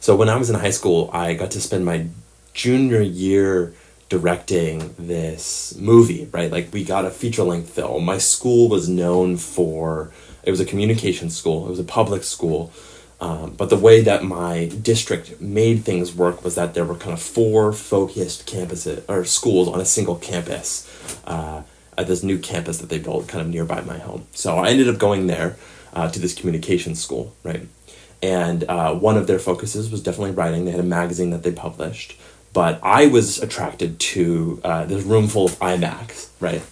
So when I was in high school, I got to spend my junior year directing this movie, right? Like, we got a feature-length film. My school was known for, it was a communication school, it was a public school, but the way that my district made things work was that there were kind of 4 focused campuses, or schools on a single campus, at this new campus that they built kind of nearby my home. So I ended up going there to this communication school, right? And one of their focuses was definitely writing. They had a magazine that they published. But I was attracted to this room full of iMacs, right?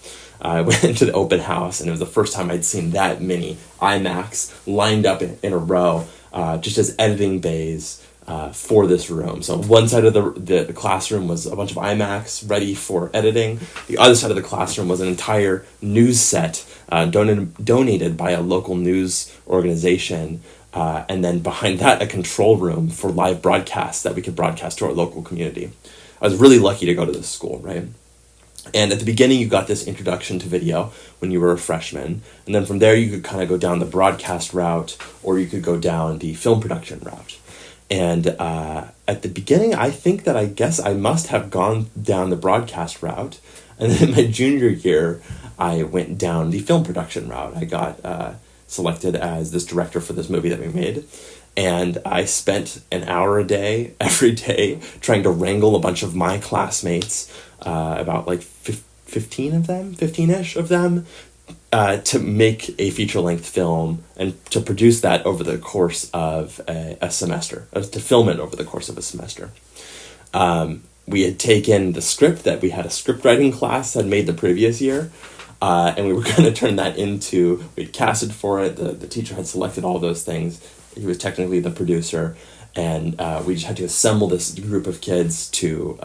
I went to the open house, and it was the first time I'd seen that many iMacs lined up in a row, just as editing bays for this room. So one side of the classroom was a bunch of iMacs ready for editing. The other side of the classroom was an entire news set donated by a local news organization. And then behind that, a control room for live broadcasts that we could broadcast to our local community. I was really lucky to go to this school, right? And at the beginning, you got this introduction to video when you were a freshman. And then from there, you could kind of go down the broadcast route, or you could go down the film production route. And at the beginning, I think that I guess I must have gone down the broadcast route. And then in my junior year, I went down the film production route. I got selected as this director for this movie that we made. And I spent an hour a day, every day, trying to wrangle a bunch of my classmates, about like 15-ish of them, to make a feature-length film and to produce that over the course of a semester, to film it over the course of a semester. We had taken the script that we had a script writing class had made the previous year, and we were going to turn that into, we'd casted for it, the teacher had selected all those things, he was technically the producer, and we just had to assemble this group of kids to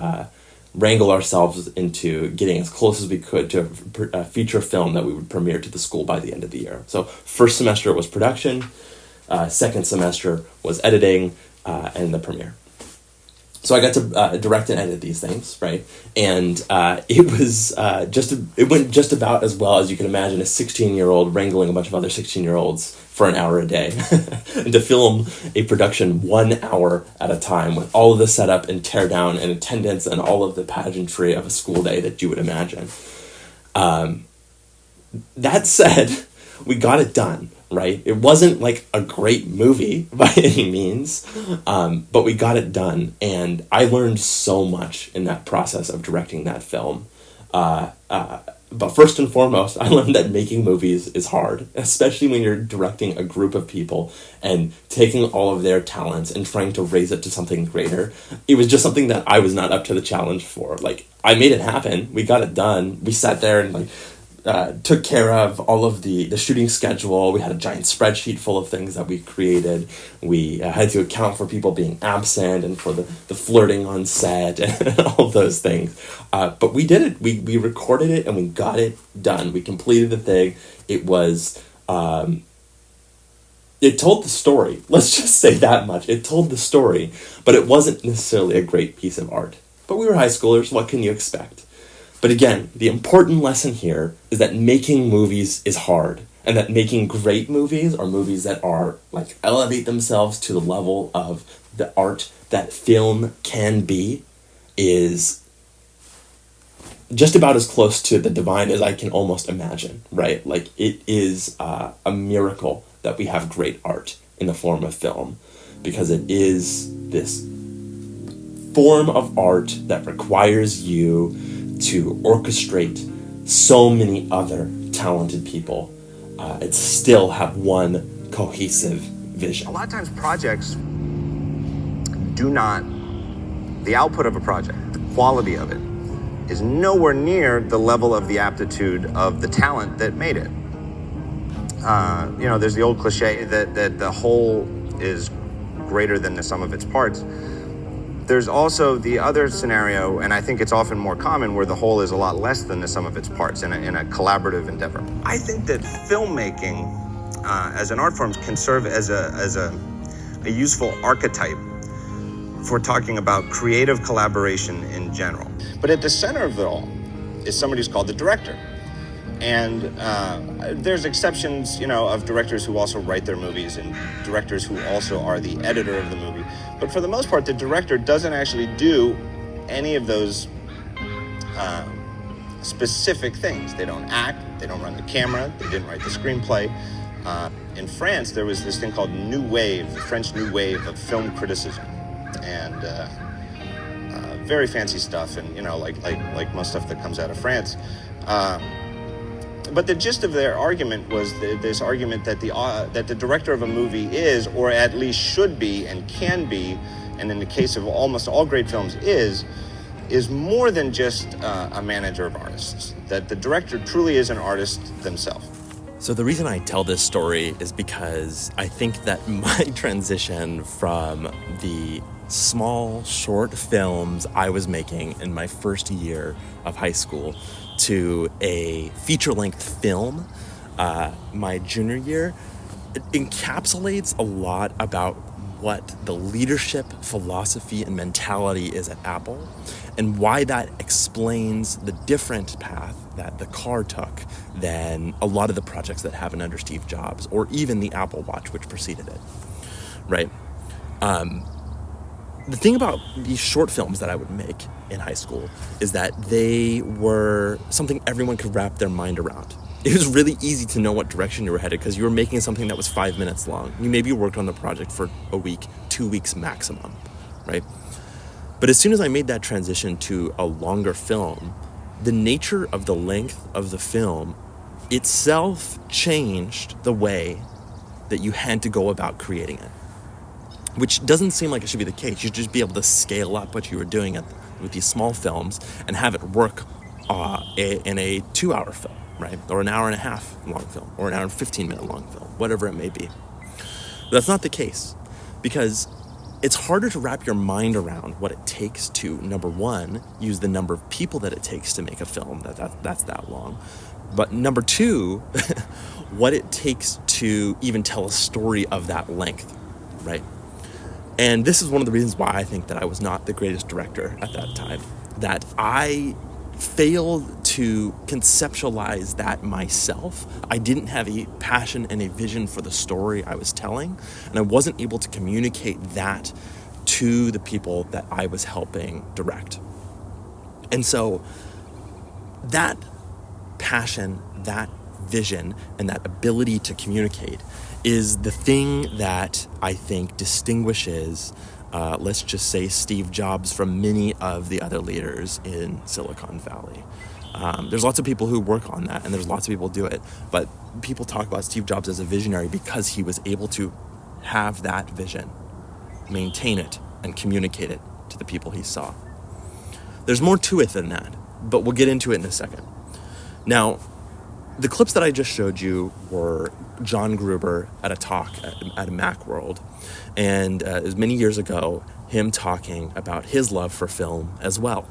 wrangle ourselves into getting as close as we could to a feature film that we would premiere to the school by the end of the year. So first semester was production, second semester was editing, and the premiere. So I got to direct and edit these things, right? And it was it went just about as well as you can imagine a 16-year-old wrangling a bunch of other 16-year-olds for an hour a day. And to film a production 1 hour at a time with all of the setup and tear down and attendance and all of the pageantry of a school day that you would imagine. That said, we got it done. Right? It wasn't like a great movie by any means, but we got it done, and I learned so much in that process of directing that film. But first and foremost, I learned that making movies is hard, especially when you're directing a group of people and taking all of their talents and trying to raise it to something greater. It was just something that I was not up to the challenge for. Like, I made it happen. We got it done. We sat there and took care of all of the shooting schedule. We had a giant spreadsheet full of things that we created. We had to account for people being absent and for the flirting on set and all those things. But we did it. We recorded it and we got it done. We completed the thing. It was, it told the story. Let's just say that much. It told the story, but it wasn't necessarily a great piece of art. But we were high schoolers. What can you expect? But again, the important lesson here is that making movies is hard, and that making great movies, or movies that are like elevate themselves to the level of the art that film can be, is just about as close to the divine as I can almost imagine, right? Like, it is a miracle that we have great art in the form of film, because it is this form of art that requires you to orchestrate so many other talented people and still have one cohesive vision. A lot of times projects do not, the output of a project, the quality of it, is nowhere near the level of the aptitude of the talent that made it. There's the old cliche that the whole is greater than the sum of its parts. There's also the other scenario, and I think it's often more common, where the whole is a lot less than the sum of its parts in a collaborative endeavor. I think that filmmaking as an art form can serve as a useful archetype for talking about creative collaboration in general. But at the center of it all is somebody who's called the director. And there's exceptions, of directors who also write their movies and directors who also are the editor of the movie. But for the most part, the director doesn't actually do any of those specific things. They don't act, they don't run the camera, they didn't write the screenplay. In France, there was this thing called New Wave, the French New Wave of film criticism, and very fancy stuff, and like most stuff that comes out of France. But the gist of their argument was this argument that the director of a movie is, or at least should be and can be, and in the case of almost all great films is more than just a manager of artists. That the director truly is an artist themselves. So the reason I tell this story is because I think that my transition from the small, short films I was making in my first year of high school to a feature-length film my junior year, it encapsulates a lot about what the leadership philosophy and mentality is at Apple, and why that explains the different path that the car took than a lot of the projects that happened under Steve Jobs, or even the Apple Watch, which preceded it, right? The thing about these short films that I would make in high school is that they were something everyone could wrap their mind around. It was really easy to know what direction you were headed because you were making something that was 5 minutes long. You maybe worked on the project for a week, 2 weeks maximum, right? But as soon as I made that transition to a longer film, the nature of the length of the film itself changed the way that you had to go about creating it, which doesn't seem like it should be the case. You'd just be able to scale up what you were doing with these small films and have it work in a 2-hour film, right? Or an hour and a half long film, or an hour and 15-minute long film, whatever it may be. But that's not the case, because it's harder to wrap your mind around what it takes to, number one, use the number of people that it takes to make a film that's that long. But number two, what it takes to even tell a story of that length, right? And this is one of the reasons why I think that I was not the greatest director at that time, that I failed to conceptualize that myself. I didn't have a passion and a vision for the story I was telling, and I wasn't able to communicate that to the people that I was helping direct. And so that passion, that vision, and that ability to communicate is the thing that I think distinguishes let's just say Steve Jobs from many of the other leaders in Silicon Valley. There's lots of people who work on that, and there's lots of people who do it, but people talk about Steve Jobs as a visionary because he was able to have that vision, maintain it, and communicate it to the people he saw. There's more to it than that, but we'll get into it in a second. Now, the clips that I just showed you were John Gruber at a talk at Macworld, and it was many years ago, him talking about his love for film as well,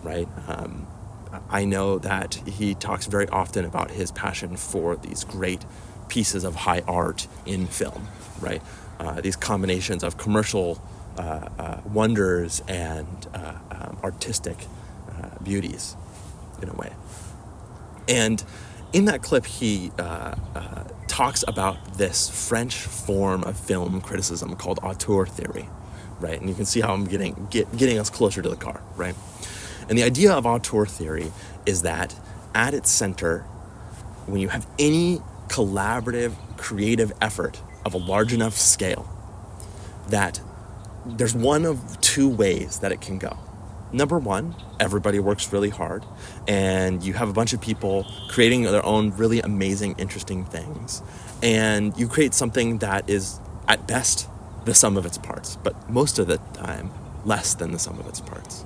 right? I know that he talks very often about his passion for these great pieces of high art in film, right? These combinations of commercial wonders and artistic beauties, in a way. And in that clip, he talks about this French form of film criticism called Auteur theory, right? And you can see how I'm getting us closer to the car, right? And the idea of Auteur theory is that at its center, when you have any collaborative, creative effort of a large enough scale, that there's one of two ways that it can go. Number one, everybody works really hard, and you have a bunch of people creating their own really amazing, interesting things, and you create something that is, at best, the sum of its parts, but most of the time, less than the sum of its parts.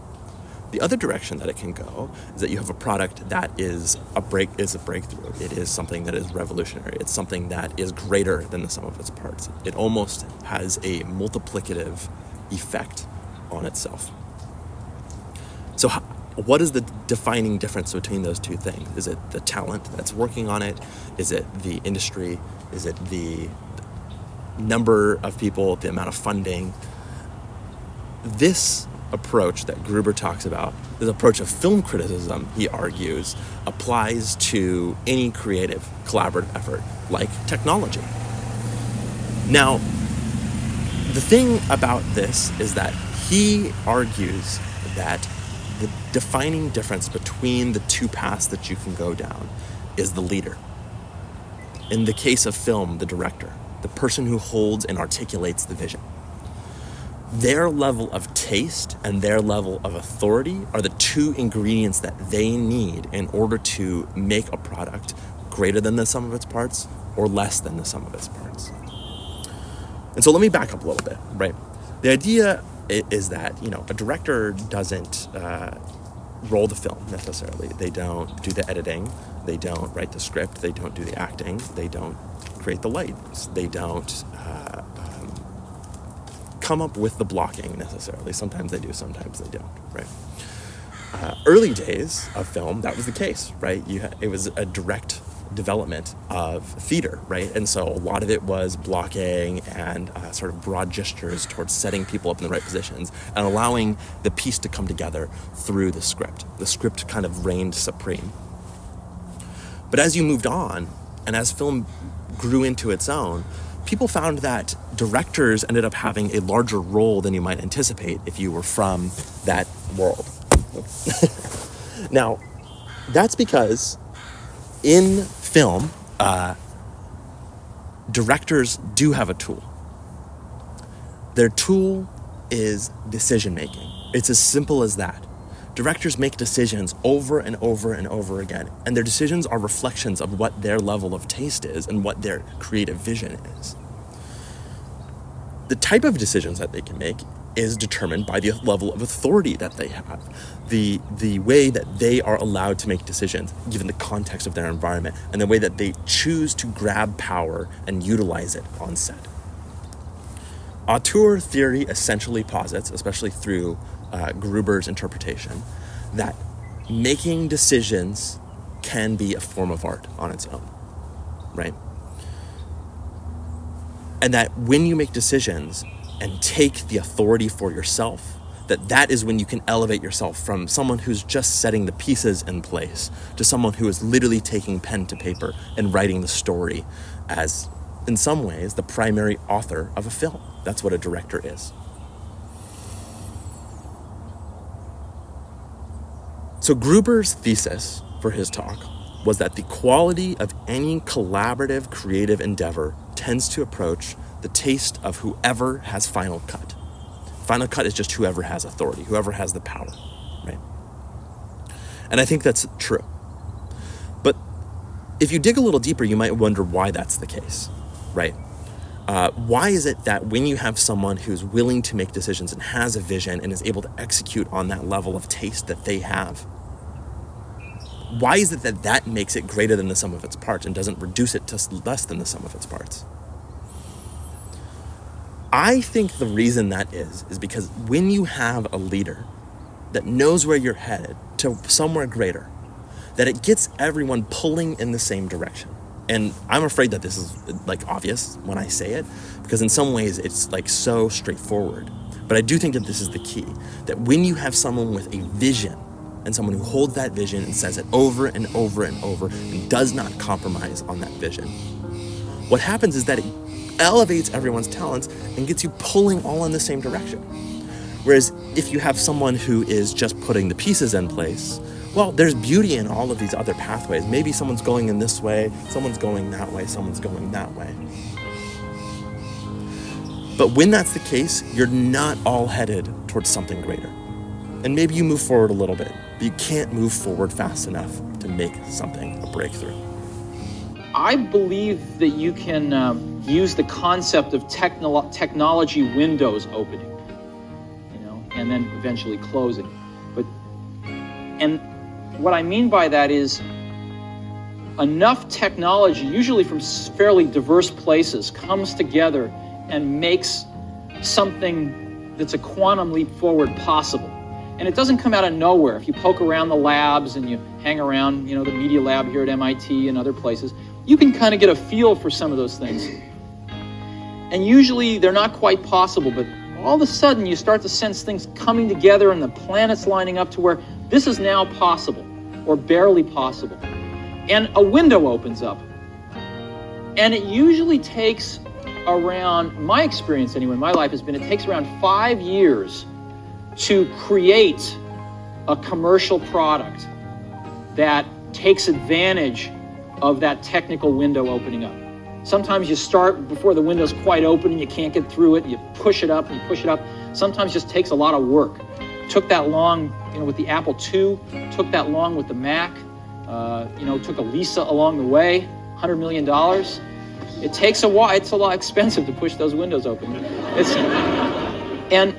The other direction that it can go is that you have a product that is a breakthrough. It is something that is revolutionary. It's something that is greater than the sum of its parts. It almost has a multiplicative effect on itself. So what is the defining difference between those two things? Is it the talent that's working on it? Is it the industry? Is it the number of people, the amount of funding? This approach that Gruber talks about, this approach of film criticism, he argues, applies to any creative, collaborative effort, like technology. Now, The thing about this is that he argues that the defining difference between the two paths that you can go down is the leader. In the case of film, the director, the person who holds and articulates the vision. Their level of taste and their level of authority are the two ingredients that they need in order to make a product greater than the sum of its parts or less than the sum of its parts. And so let me back up a little bit, right? The idea is that, a director doesn't roll the film necessarily. They don't do the editing. They don't write the script. They don't do the acting. They don't create the lights. They don't come up with the blocking necessarily. Sometimes they do, sometimes they don't, right? Early days of film, that was the case, right? It was a direct development of theater, right? And so a lot of it was blocking and sort of broad gestures towards setting people up in the right positions and allowing the piece to come together through the script. The script kind of reigned supreme. But as you moved on, and as film grew into its own, people found that directors ended up having a larger role than you might anticipate if you were from that world. Now, that's because in film, directors do have a tool. Their tool is decision making. It's as simple as that. Directors make decisions over and over and over again, and their decisions are reflections of what their level of taste is and what their creative vision is. The type of decisions that they can make is determined by the level of authority that they have, the way that they are allowed to make decisions given the context of their environment, and the way that they choose to grab power and utilize it on set. Auteur theory essentially posits, especially through Gruber's interpretation, that making decisions can be a form of art on its own, right? And that when you make decisions and take the authority for yourself, that is when you can elevate yourself from someone who's just setting the pieces in place to someone who is literally taking pen to paper and writing the story as, in some ways, the primary author of a film. That's what a director is. So Gruber's thesis for his talk was that the quality of any collaborative creative endeavor tends to approach the taste of whoever has final cut. Final cut is just whoever has authority, whoever has the power, right? And I think that's true. But if you dig a little deeper, you might wonder why that's the case, right? Why is it that when you have someone who's willing to make decisions and has a vision and is able to execute on that level of taste that they have, why is it that makes it greater than the sum of its parts and doesn't reduce it to less than the sum of its parts? I think the reason that is because when you have a leader that knows where you're headed to somewhere greater, that it gets everyone pulling in the same direction. And I'm afraid that this is obvious when I say it, because in some ways it's so straightforward. But I do think that this is the key, that when you have someone with a vision and someone who holds that vision and says it over and over and over and does not compromise on that vision, what happens is that it elevates everyone's talents and gets you pulling all in the same direction. Whereas if you have someone who is just putting the pieces in place, well, there's beauty in all of these other pathways. Maybe someone's going in this way, someone's going that way, someone's going that way. But when that's the case, you're not all headed towards something greater. And maybe you move forward a little bit, but you can't move forward fast enough to make something a breakthrough. I believe that you can use the concept of technology windows opening, and then eventually closing. And what I mean by that is enough technology, usually from fairly diverse places, comes together and makes something that's a quantum leap forward possible. And it doesn't come out of nowhere. If you poke around the labs and you hang around, the Media Lab here at MIT and other places, you can kind of get a feel for some of those things. And usually they're not quite possible, but all of a sudden you start to sense things coming together and the planets lining up to where this is now possible, or barely possible. And a window opens up. And it usually takes around, my experience anyway, in my life has been, it takes around 5 years to create a commercial product that takes advantage of that technical window opening up. Sometimes you start before the window's quite open and you can't get through it, and you push it up and you push it up. Sometimes it just takes a lot of work. Took that long, with the Apple II, took that long with the Mac, took a Lisa along the way, $100 million. It takes a while. It's a lot expensive to push those windows open. And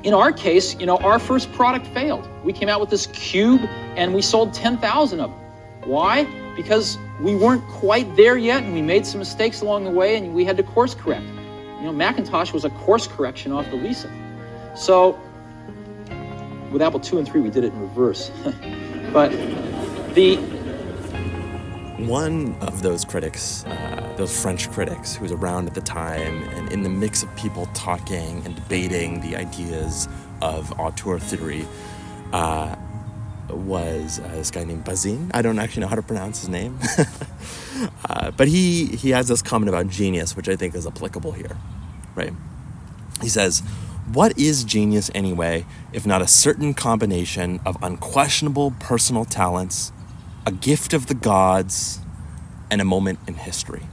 in our case, our first product failed. We came out with this cube and we sold 10,000 of them. Why? Because we weren't quite there yet and we made some mistakes along the way and we had to course correct. Macintosh was a course correction off the Lisa. So with Apple II and III, we did it in reverse. But one of those critics, those French critics who was around at the time and in the mix of people talking and debating the ideas of auteur theory, was this guy named Bazin. I don't actually know how to pronounce his name. But he has this comment about genius, which I think is applicable here, right? He says, "What is genius anyway, if not a certain combination of unquestionable personal talents, a gift of the gods, and a moment in history?"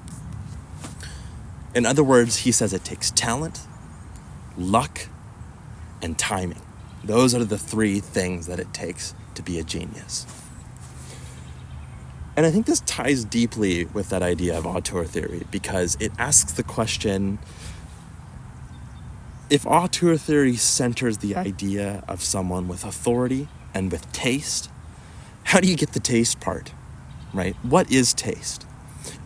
In other words, he says it takes talent, luck, and timing. Those are the three things that it takes to be a genius. And I think this ties deeply with that idea of auteur theory because it asks the question, if auteur theory centers the idea of someone with authority and with taste, how do you get the taste part, right? What is taste?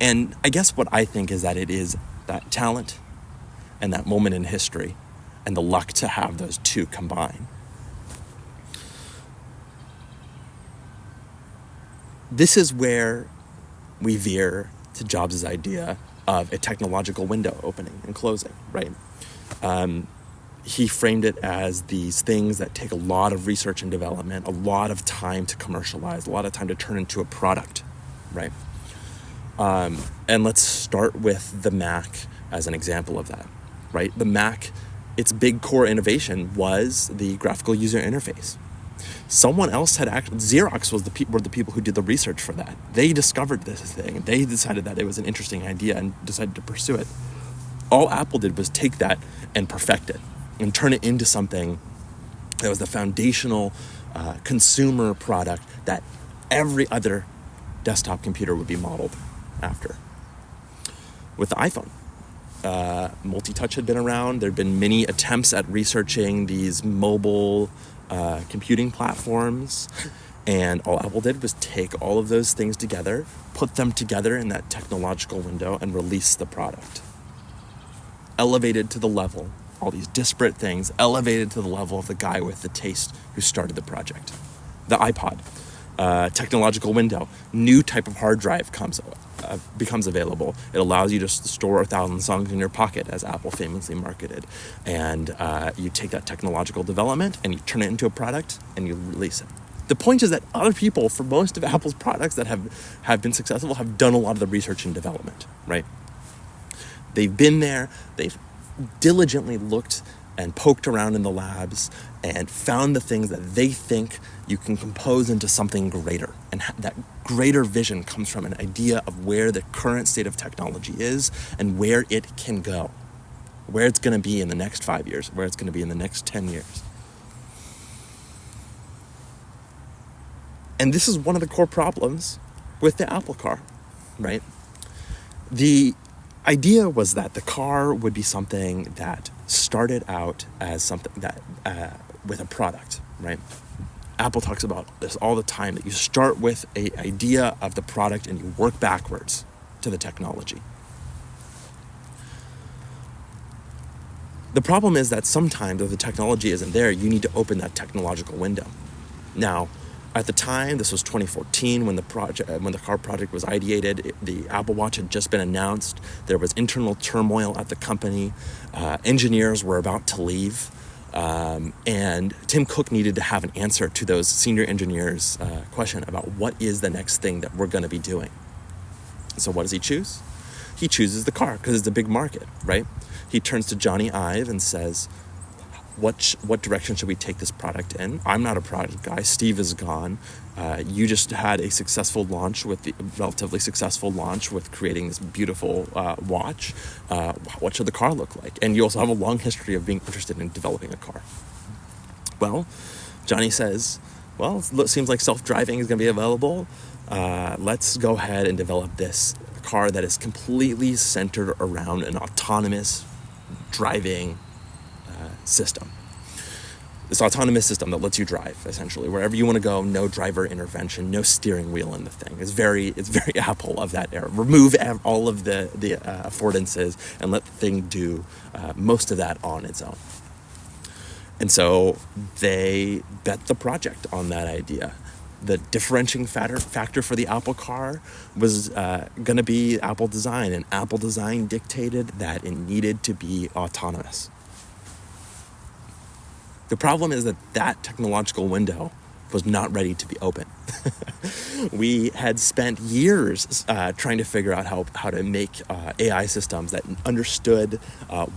And I guess what I think is that it is that talent and that moment in history and the luck to have those two combined. This is where we veer to Jobs' idea of a technological window opening and closing, right? He framed it as these things that take a lot of research and development, a lot of time to commercialize, a lot of time to turn into a product, right? And let's start with the Mac as an example of that, right? The Mac, its big core innovation was the graphical user interface. Someone else had Xerox were the people who did the research for that. They discovered this thing. They decided that it was an interesting idea and decided to pursue it. All Apple did was take that and perfect it and turn it into something that was the foundational consumer product that every other desktop computer would be modeled after. With the iPhone, multi-touch had been around. There had been many attempts at researching these mobile computing platforms, and all Apple did was take all of those things together, put them together in that technological window, and release the product. Elevated to the level, all these disparate things, elevated to the level of the guy with the taste who started the project. The iPod, technological window, new type of hard drive becomes available. It allows you to store 1,000 songs in your pocket, as Apple famously marketed. And you take that technological development and you turn it into a product and you release it. The point is that other people, for most of Apple's products that have been successful, have done a lot of the research and development, right? They've been there, they've diligently looked and poked around in the labs and found the things that they think you can compose into something greater. And that greater vision comes from an idea of where the current state of technology is and where it can go, where it's going to be in the next 5 years, where it's going to be in the next 10 years. And this is one of the core problems with the Apple car, right? The idea was that the car would be something that started out as something that with a product, right? Apple talks about this all the time, that you start with an idea of the product and you work backwards to the technology. The problem is that sometimes if the technology isn't there, you need to open that technological window. Now, at the time, this was 2014 when the car project was ideated. The Apple Watch had just been announced. There was internal turmoil at the company. Engineers were about to leave. And Tim Cook needed to have an answer to those senior engineers' question about what is the next thing that we're going to be doing. So what does he choose? he chooses the car because it's a big market, right? He turns to Johnny Ive and says, what direction should we take this product in? I'm not a product guy. Steve is gone. You just had a relatively successful launch with creating this beautiful watch. What should the car look like? And you also have a long history of being interested in developing a car. Well, Johnny says, well, it seems like self-driving is going to be available. Let's go ahead and develop this car that is completely centered around an autonomous driving system. This autonomous system that lets you drive, essentially, wherever you want to go, no driver intervention, no steering wheel in the thing. It's very Apple of that era. Remove all of the affordances and let the thing do most of that on its own. And so they bet the project on that idea. The differentiating factor for the Apple car was going to be Apple design, and Apple design dictated that it needed to be autonomous. The problem is that technological window was not ready to be open. We had spent years trying to figure out how to make AI systems that understood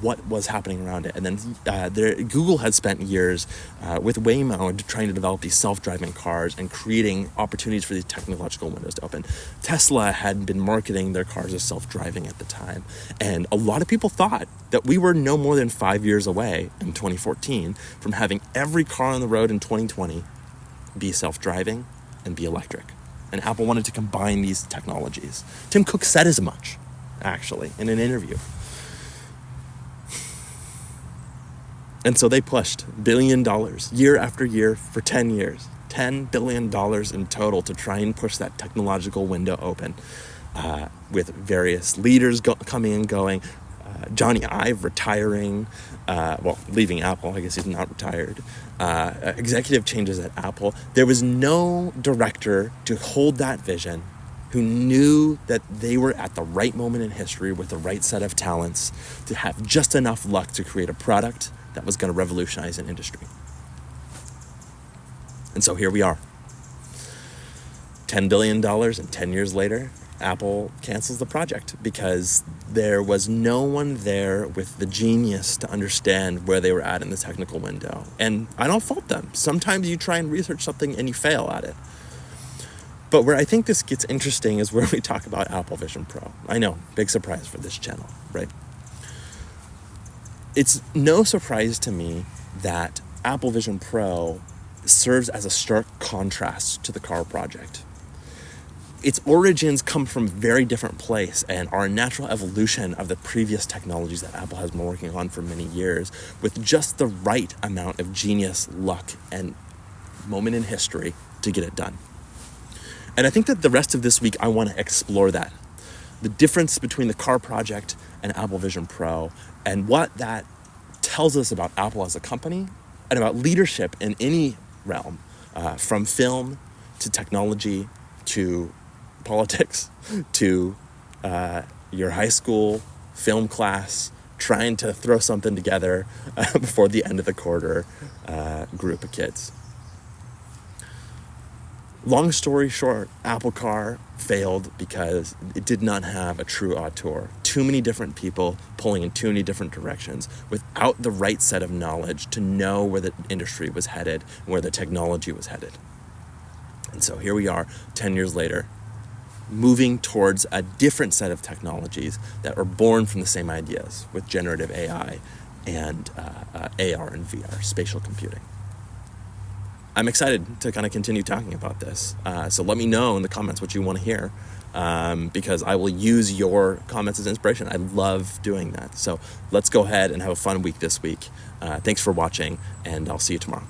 what was happening around it. And then Google had spent years with Waymo trying to develop these self-driving cars and creating opportunities for these technological windows to open. Tesla had been marketing their cars as self-driving at the time. And a lot of people thought that we were no more than 5 years away in 2014 from having every car on the road in 2020 be self-driving and be electric. And Apple wanted to combine these technologies. Tim Cook said as much, actually, in an interview. And so they pushed $1 billion year after year for 10 years. $10 billion in total to try and push that technological window open, with various leaders coming and going. Johnny Ive retiring, leaving Apple. I guess he's not retired. Executive changes at Apple. There was no director to hold that vision who knew that they were at the right moment in history with the right set of talents to have just enough luck to create a product that was going to revolutionize an industry. And so here we are. $10 billion, and 10 years later, Apple cancels the project because there was no one there with the genius to understand where they were at in the technical window. And I don't fault them. Sometimes you try and research something and you fail at it. But where I think this gets interesting is where we talk about Apple Vision Pro. I know, big surprise for this channel, right? It's no surprise to me that Apple Vision Pro serves as a stark contrast to the car project. Its origins come from a very different place and are a natural evolution of the previous technologies that Apple has been working on for many years, with just the right amount of genius, luck, and moment in history to get it done. And I think that the rest of this week, I want to explore that. The difference between the car project and Apple Vision Pro, and what that tells us about Apple as a company and about leadership in any realm, from film to technology to politics to your high school film class trying to throw something together before the end of the quarter group of kids. Long story short, Apple Car failed because it did not have a true auteur. Too many different people pulling in too many different directions without the right set of knowledge to know where the industry was headed and where the technology was headed. And so here we are, 10 years later, moving towards a different set of technologies that are born from the same ideas with generative AI and AR and VR, spatial computing. I'm excited to kind of continue talking about this. So let me know in the comments what you want to hear, because I will use your comments as inspiration. I love doing that. So let's go ahead and have a fun week this week. Thanks for watching, and I'll see you tomorrow.